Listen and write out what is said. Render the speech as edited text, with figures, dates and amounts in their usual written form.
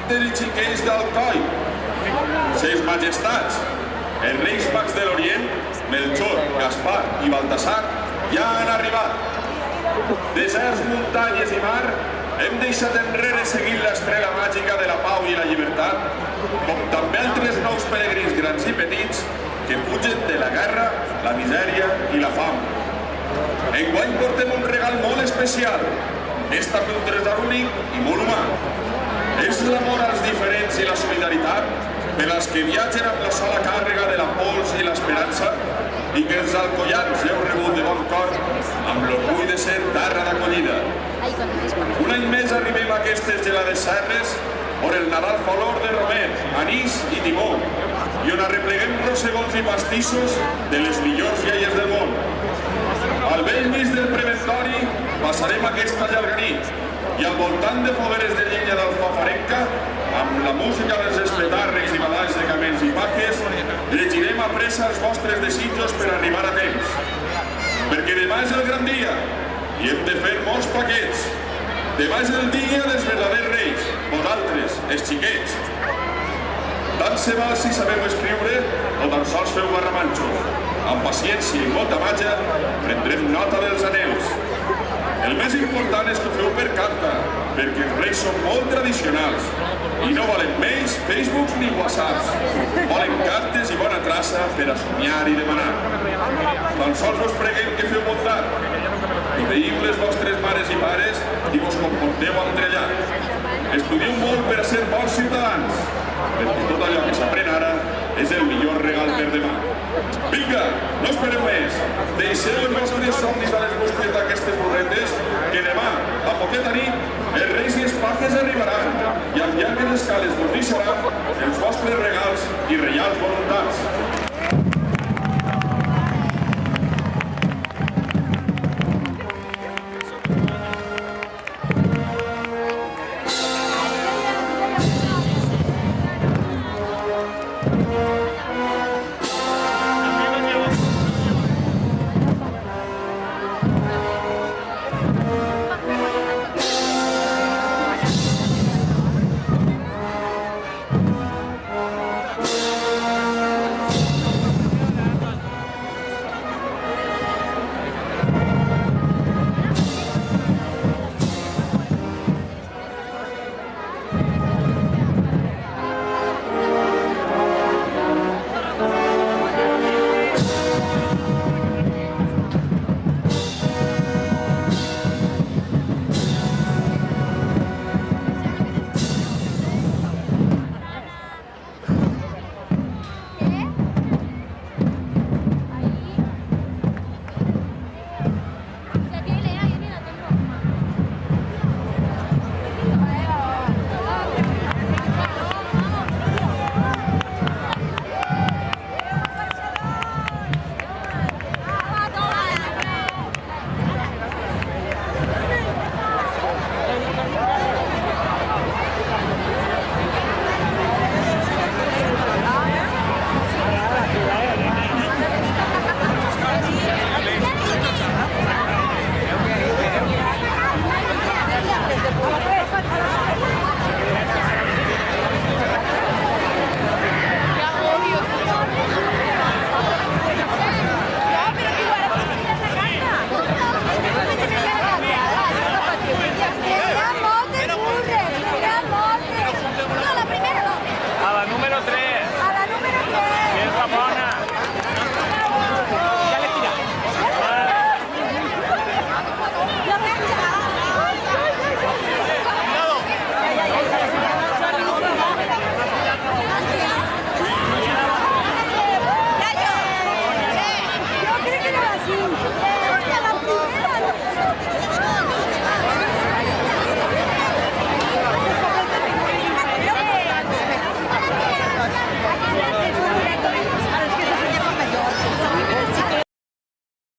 comptes i xiquets d'Alcoi. Ses majestats, els reis mags de l'Orient, Melchor, Gaspar i Baltasar, ja han arribat. Deserts, muntanyes i mar, hem deixat enrere seguint l'estrela màgica de la pau i la llibertat, com també altres nous peregrins grans i petits que fugen de la guerra, la misèria i la fam. Enguany portem un regal molt especial. És també un tresor únic i molt humà. És l'amor als diferents i la solidaritat per als que viatgen amb la sola càrrega de la pols i l'esperança i que els alcoians heu rebut de bon cor amb l'orgull de ser terra d'acollida. Un any més arribem a aquestes gelades serres on el Nadal fa olor de romer, anís i timó i on arrepleguem rosegons i pastissos de les millors iaies del món. Al vell mig del preventori passarem aquesta llarga nit i al voltant de fogueres de llenya d'alfafarenca, amb la música dels espetarres i badalls de camells i paques, llegirem a pressa els vostres desitjos per arribar a temps. Perquè demà és el gran dia i hem de fer molts paquets. Demà és el dia dels verdaders reis, vosaltres, els xiquets. Tant se val si sabeu escriure o tan sols feu barramanxos. Amb paciència i molta màgia prendrem nota dels anells. El més important és que ho feu per carta, perquè els reis són molt tradicionals i no volen mails, Facebooks ni Whatsapps. Volen cartes i bona traça per a somiar i demanar. Tan sols us preguem que feu bondat. Obeïu les vostres mares i pares i vos comporteu entre allà. Estudieu molt per a ser bons ciutadans, perquè tot allò que s'aprèn ara és el millor regal per demà. Vinga, no espereu més. Deixeu els vostres somnis a les busques d'aquestes burretes, que demà, a poqueta nit, els reis i els pajes arribaran i amb llargues escales vos deixaran